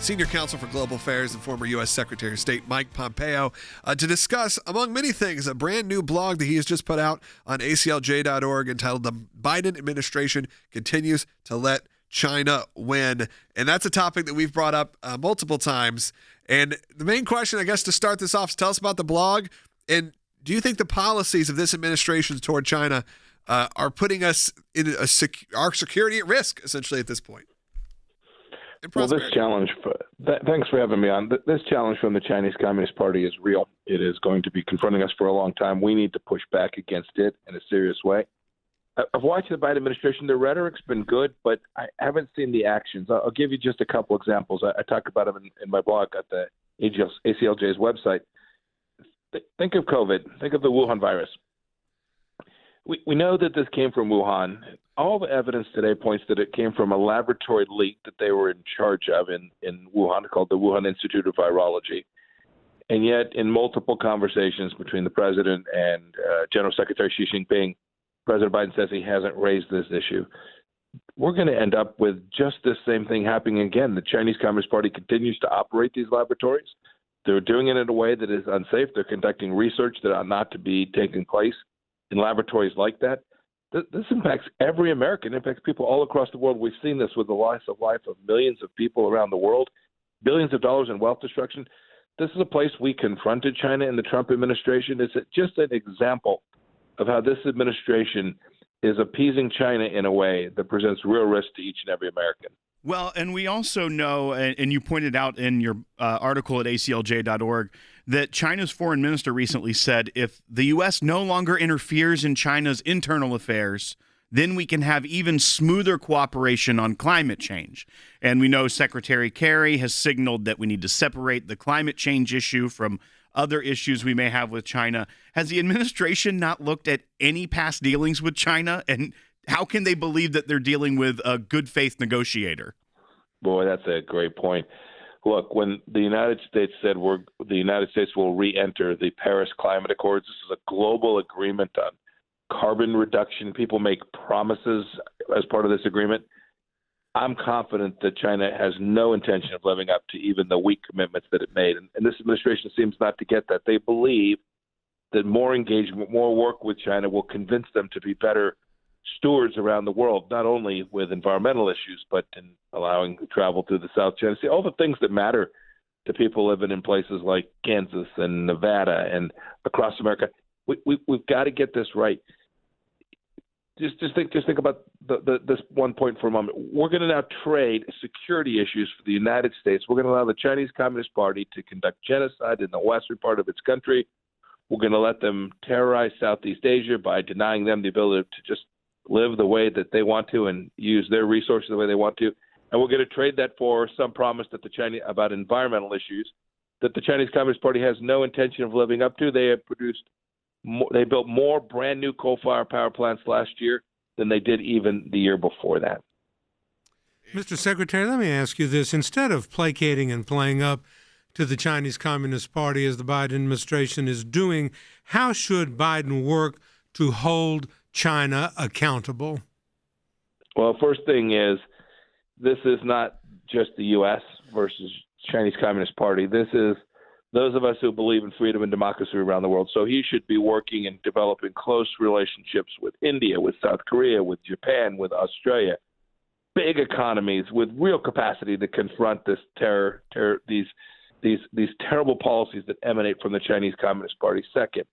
Senior Counsel for Global Affairs and former U.S. Secretary of State Mike Pompeo to discuss, among many things, a brand new blog that he has just put out on ACLJ.org entitled "The Biden Administration Continues to Let China Win." And that's a topic that we've brought up multiple times. And the main question, I guess, to start this off, is tell us about the blog. And do you think the policies of this administration toward China are putting us in our security at risk, essentially, at this point? Well, this challenge, thanks for having me on. This challenge from the Chinese Communist Party is real. It is going to be confronting us for a long time. We need to push back against it in a serious way. I've watched the Biden administration. The rhetoric's been good, but I haven't seen the actions. I'll give you just a couple examples. I talk about them in my blog at the ACLJ's website. Think of COVID. Think of the Wuhan virus. We know that this came from Wuhan. All the evidence today points that it came from a laboratory leak that they were in charge of in Wuhan, called the Wuhan Institute of Virology. And yet, in multiple conversations between the president and General Secretary Xi Jinping, President Biden says he hasn't raised this issue. We're going to end up with just this same thing happening again. The Chinese Communist Party continues to operate these laboratories. They're doing it in a way that is unsafe. They're conducting research that ought not to be taking place in laboratories like that. This impacts every American. It impacts people all across the world. We've seen this with the loss of life of millions of people around the world, billions of dollars in wealth destruction. This is a place we confronted China in the Trump administration. It's just an example of how this administration is appeasing China in a way that presents real risk to each and every American. Well, and we also know, and you pointed out in your article at ACLJ.org, that China's foreign minister recently said if the U.S. no longer interferes in China's internal affairs, then we can have even smoother cooperation on climate change. And we know Secretary Kerry has signaled that we need to separate the climate change issue from other issues we may have with China. Has the administration not looked at any past dealings with China? And how can they believe that they're dealing with a good faith negotiator? Boy, that's a great point. Look, when the United States said the United States will re-enter the Paris Climate Accords, this is a global agreement on carbon reduction. People make promises as part of this agreement. I'm confident that China has no intention of living up to even the weak commitments that it made. And this administration seems not to get that. They believe that more engagement, more work with China will convince them to be better stewards around the world, not only with environmental issues, but in allowing travel through the South China Sea, all the things that matter to people living in places like Kansas and Nevada and across America. We've got to get this right. Just think about this one point for a moment. We're going to now trade security issues for the United States. We're going to allow the Chinese Communist Party to conduct genocide in the western part of its country. We're going to let them terrorize Southeast Asia by denying them the ability to just live the way that they want to and use their resources the way they want to. And we're going to trade that for some promise that the Chinese about environmental issues that the Chinese Communist Party has no intention of living up to. They have they built more brand new coal-fired power plants last year than they did even the year before that. Mr. Secretary, let me ask you this. Instead of placating and playing up to the Chinese Communist Party as the Biden administration is doing, how should Biden work to hold China accountable? Well, first thing is, this is not just the U.S. versus Chinese Communist Party. This is those of us who believe in freedom and democracy around the world. So he should be working and developing close relationships with India, with South Korea, with Japan, with Australia, big economies with real capacity to confront this these terrible policies that emanate from the Chinese Communist Party. Second,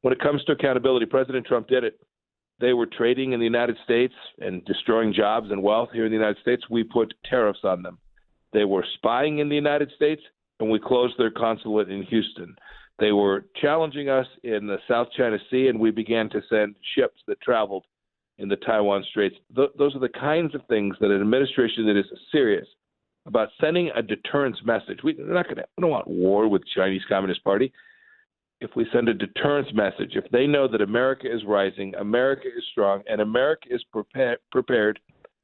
when it comes to accountability, President Trump did it. They were trading in the United States and destroying jobs and wealth here in the United States. We put tariffs on them. They were spying in the United States, and we closed their consulate in Houston. They were challenging us in the South China Sea, and we began to send ships that traveled in the Taiwan Straits. Those are the kinds of things that an administration that is serious about sending a deterrence message. We don't want war with the Chinese Communist Party. If we send a deterrence message, if they know that America is rising, America is strong, and America is prepared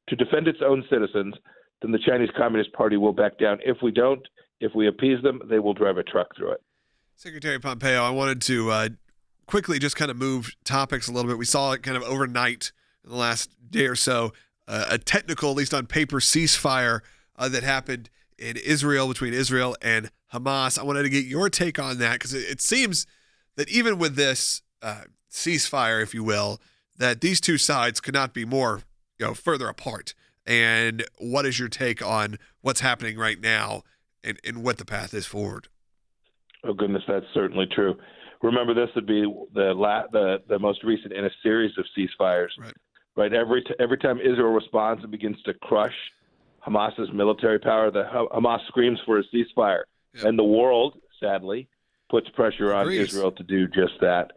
to defend its own citizens, then the Chinese Communist Party will back down. If we don't, if we appease them, they will drive a truck through it. Secretary Pompeo, I wanted to quickly just kind of move topics a little bit. We saw it kind of overnight in the last day or so, a technical, at least on paper, ceasefire that happened in Israel, between Israel and Hamas. I wanted to get your take on that, because it seems that even with this ceasefire, if you will, that these two sides could not be more further apart. And what is your take on what's happening right now and what the path is forward? Oh, goodness, that's certainly true. Remember, this would be the most recent in a series of ceasefires. Right. Every time Israel responds and begins to crush Hamas's military power, Hamas screams for a ceasefire. Yep. And the world, sadly, puts pressure on Israel to do just that.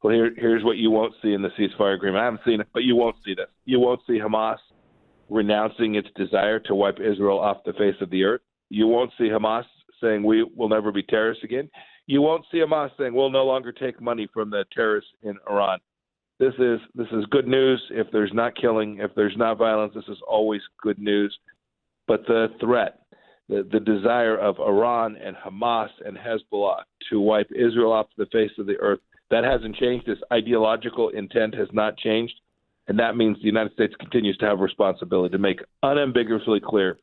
Well, here's what you won't see in the ceasefire agreement. I haven't seen it, but you won't see this. You won't see Hamas renouncing its desire to wipe Israel off the face of the earth. You won't see Hamas saying we will never be terrorists again. You won't see Hamas saying we'll no longer take money from the terrorists in Iran. This is good news. If there's not killing, if there's not violence, this is always good news. But the threat, the desire of Iran and Hamas and Hezbollah to wipe Israel off the face of the earth, that hasn't changed. This ideological intent has not changed. And that means the United States continues to have a responsibility to make unambiguously clear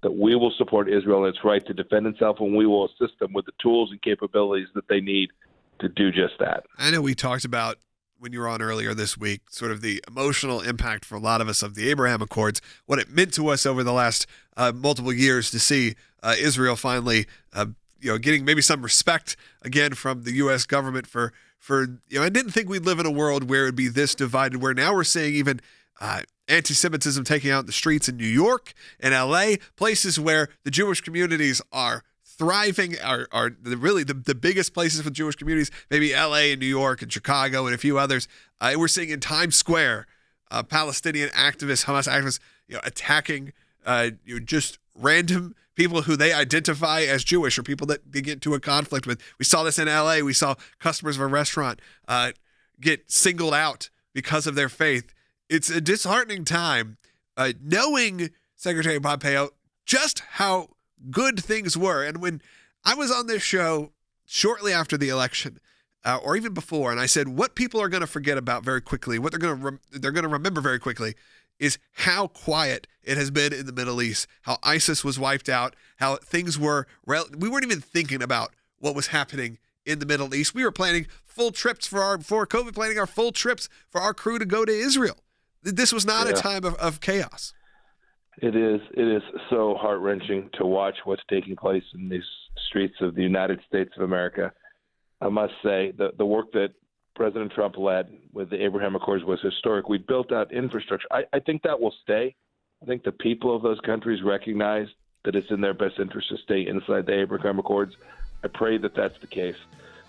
that we will support Israel in its right to defend itself, and we will assist them with the tools and capabilities that they need to do just that. I know we talked about, when you were on earlier this week, sort of the emotional impact for a lot of us of the Abraham Accords, what it meant to us over the last multiple years to see Israel finally, getting maybe some respect again from the U.S. government for I didn't think we'd live in a world where it would be this divided, where now we're seeing even anti-Semitism taking out the streets in New York and L.A., places where the Jewish communities are thriving, are really the biggest places for Jewish communities, maybe L.A. and New York and Chicago and a few others. We're seeing in Times Square, Palestinian activists, Hamas activists, attacking just random people who they identify as Jewish or people that they get into a conflict with. We saw this in L.A. We saw customers of a restaurant get singled out because of their faith. It's a disheartening time knowing, Secretary Pompeo, just how good things were. And when I was on this show shortly after the election, or even before, and I said what people are going to forget about very quickly, what they're going to remember very quickly, is how quiet it has been in the Middle East, how ISIS was wiped out, how things were, we weren't even thinking about what was happening in the Middle East. We were planning full trips before COVID, planning our full trips for our crew to go to Israel. This was not a time of chaos. It is so heart-wrenching to watch what's taking place in these streets of the United States of America. I must say the work that President Trump led with the Abraham Accords was historic. We built out infrastructure. I think that will stay. I think the people of those countries recognize that it's in their best interest to stay inside the Abraham Accords. I pray that that's the case.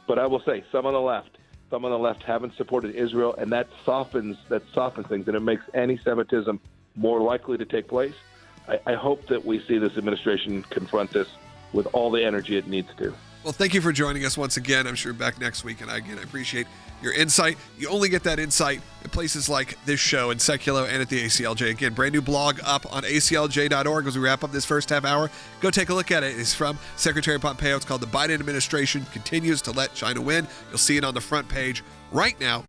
But I will say, some on the left haven't supported Israel, and that softens things, and it makes anti-Semitism more likely to take place. I hope that we see this administration confront this with all the energy it needs to. Well, thank you for joining us once again. I'm sure back next week, and again, I appreciate your insight. You only get that insight at places like this show and Sekulow and at the ACLJ. Again, brand new blog up on ACLJ.org as we wrap up this first half hour. Go take a look at it. It's from Secretary Pompeo. It's called "The Biden Administration Continues to Let China Win." You'll see it on the front page right now